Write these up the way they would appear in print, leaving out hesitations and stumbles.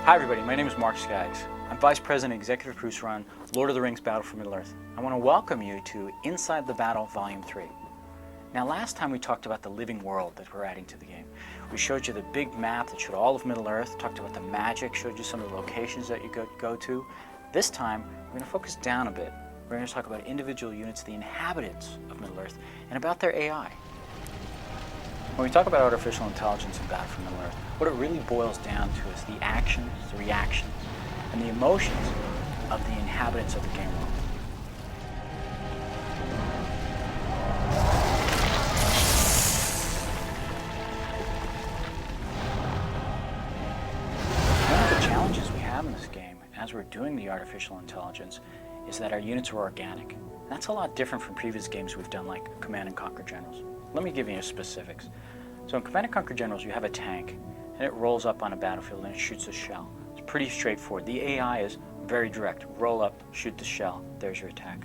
Hi everybody, my name is Mark Skaggs. I'm Vice President and Executive Producer on Lord of the Rings Battle for Middle-earth. I want to welcome you to Inside the Battle Volume 3. Now last time we talked about the living world that we're adding to the game. We showed you the big map that showed all of Middle-earth, talked about the magic, showed you some of the locations that you go to. This time we're going to focus down a bit. We're going to talk about individual units, the inhabitants of Middle-earth, and about their AI. When we talk about artificial intelligence in Battle for Middle-earth, what it really boils down to is the actions, the reactions, and the emotions of the inhabitants of the game world. One of the challenges we have in this game, as we're doing the artificial intelligence, is that our units are organic. That's a lot different from previous games we've done, like Command and Conquer Generals. Let me give you specifics. So in Command and Conquer Generals, you have a tank, and it rolls up on a battlefield and it shoots a shell. It's pretty straightforward. The AI is very direct. Roll up, shoot the shell, there's your attack.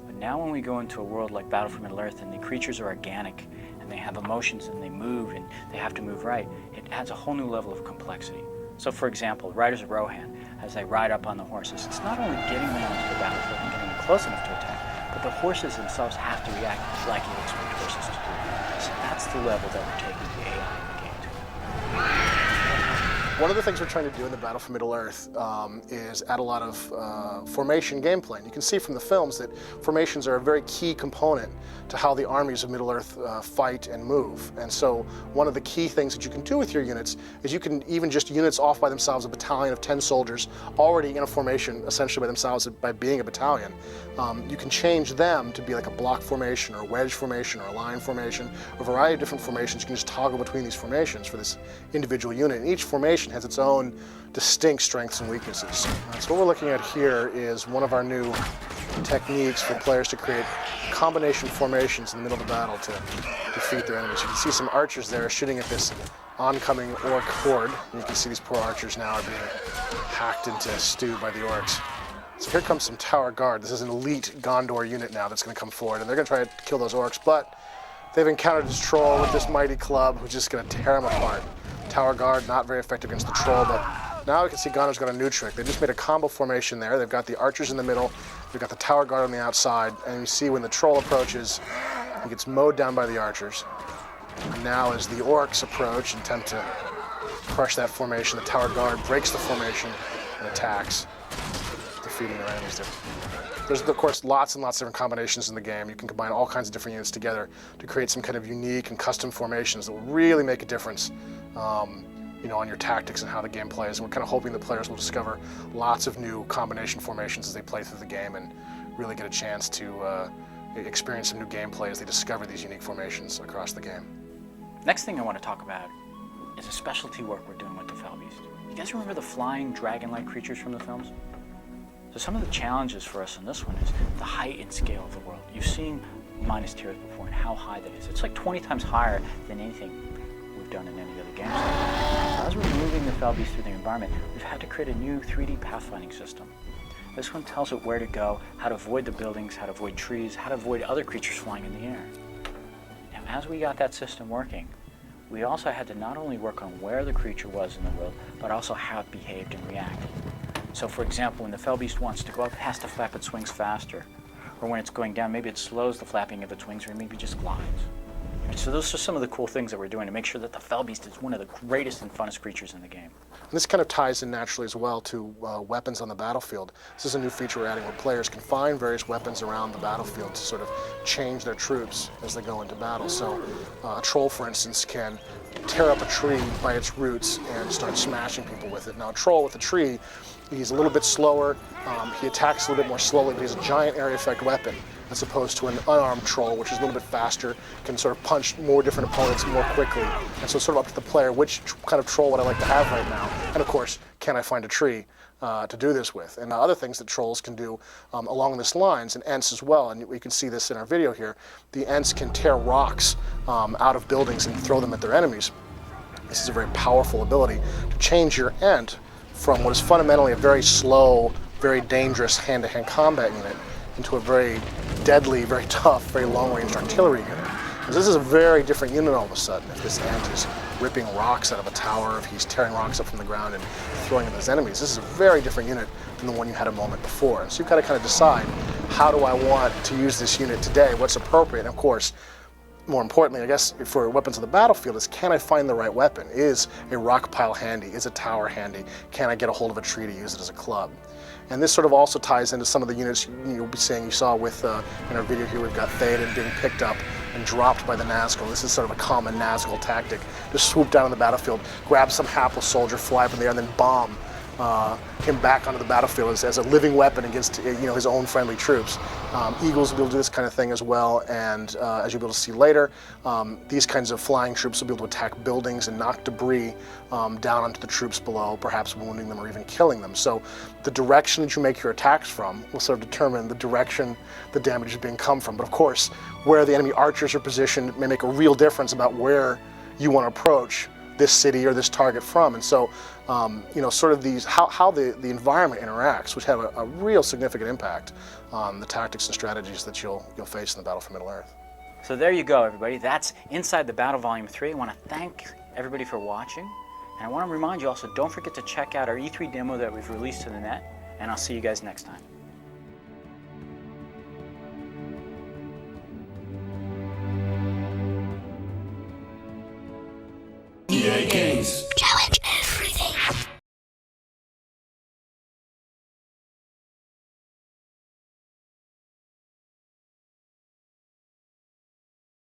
But now when we go into a world like Battle for Middle-earth and the creatures are organic, and they have emotions and they move and they have to move right, it adds a whole new level of complexity. So for example, Riders of Rohan, as they ride up on the horses, it's not only getting them onto the battlefield and getting them close enough to attack, but the horses themselves have to react like you'd expect horses to do. So that's the level that we're taking the AI in the game to. One of the things we're trying to do in the Battle for Middle-earth is add a lot of formation gameplay. And you can see from the films that formations are a very key component to how the armies of Middle-earth fight and move. And so one of the key things that you can do with your units is you can even just units off by themselves, a battalion of 10 soldiers already in a formation essentially by themselves by being a battalion. You can change them to be like a block formation or a wedge formation or a line formation, a variety of different formations. You can just toggle between these formations for this individual unit. And each formation has its own distinct strengths and weaknesses. So what we're looking at here is one of our new techniques for players to create combination formations in the middle of the battle to defeat their enemies. You can see some archers there shooting at this oncoming orc horde. And you can see these poor archers now are being hacked into stew by the orcs. So here comes some tower guard. This is an elite Gondor unit now that's going to come forward, and they're going to try to kill those orcs, but they've encountered this troll with this mighty club who's just going to tear them apart. Tower guard, not very effective against the troll, but now we can see Gondor's got a new trick. They just made a combo formation there. They've got the archers in the middle, they've got the tower guard on the outside, and you see when the troll approaches, he gets mowed down by the archers. And now as the orcs approach and attempt to crush that formation, the tower guard breaks the formation and attacks, defeating their enemies there. There's, of course, lots and lots of different combinations in the game. You can combine all kinds of different units together to create some kind of unique and custom formations that will really make a difference on your tactics and how the game plays. And we're kind of hoping that players will discover lots of new combination formations as they play through the game and really get a chance to experience some new gameplay as they discover these unique formations across the game. Next thing I want to talk about is a specialty work we're doing with the Felbeast. You guys remember the flying dragon-like creatures from the films? So some of the challenges for us in this one is the height and scale of the world. You've seen Minas Tirith before and how high that is. It's like 20 times higher than anything we've done in any other game. So as we're moving the Felbeast through the environment, we've had to create a new 3D pathfinding system. This one tells it where to go, how to avoid the buildings, how to avoid trees, how to avoid other creatures flying in the air. Now, as we got that system working, we also had to not only work on where the creature was in the world, but also how it behaved and reacted. So for example, when the Felbeast wants to go up, it has to flap its wings faster. Or when it's going down, maybe it slows the flapping of its wings, or maybe just glides. And so those are some of the cool things that we're doing to make sure that the Felbeast is one of the greatest and funnest creatures in the game. And this kind of ties in naturally as well to weapons on the battlefield. This is a new feature we're adding where players can find various weapons around the battlefield to sort of change their troops as they go into battle. So a troll, for instance, can tear up a tree by its roots and start smashing people with it. Now a troll with a tree, he's a little bit slower, he attacks a little bit more slowly, but he's a giant area effect weapon as opposed to an unarmed troll, which is a little bit faster, can sort of punch more different opponents more quickly. And so it's sort of up to the player, which kind of troll would I like to have right now? And of course, can I find a tree to do this with? And other things that trolls can do along this lines, and Ents as well, and we can see this in our video here, the Ents can tear rocks out of buildings and throw them at their enemies. This is a very powerful ability to change your Ent from what is fundamentally a very slow, very dangerous hand-to-hand combat unit into a very deadly, very tough, very long-range artillery unit. Because this is a very different unit all of a sudden if this Ent is ripping rocks out of a tower, if he's tearing rocks up from the ground and throwing them at his enemies. This is a very different unit than the one you had a moment before. And so you've got to kind of decide, how do I want to use this unit today? What's appropriate? And of course, more importantly, I guess, for weapons of the battlefield is, can I find the right weapon? Is a rock pile handy? Is a tower handy? Can I get a hold of a tree to use it as a club? And this sort of also ties into some of the units you'll be seeing. You saw with, in our video here, we've got Theoden being picked up and dropped by the Nazgul. This is sort of a common Nazgul tactic. Just swoop down on the battlefield, grab some hapless soldier, fly up in the air, and then bomb him back onto the battlefield as a living weapon against his own friendly troops. Eagles will be able to do this kind of thing as well, and as you'll be able to see later, these kinds of flying troops will be able to attack buildings and knock debris down onto the troops below, perhaps wounding them or even killing them. So the direction that you make your attacks from will sort of determine the direction the damage is being come from. But of course, where the enemy archers are positioned may make a real difference about where you want to approach this city or this target from. And so, sort of these, how the environment interacts, which have a real significant impact on the tactics and strategies that you'll face in the battle for Middle-earth. So there you go, everybody. That's Inside the Battle Volume 3. I want to thank everybody for watching. And I want to remind you also, don't forget to check out our E3 demo that we've released to the net. And I'll see you guys next time. EA Games.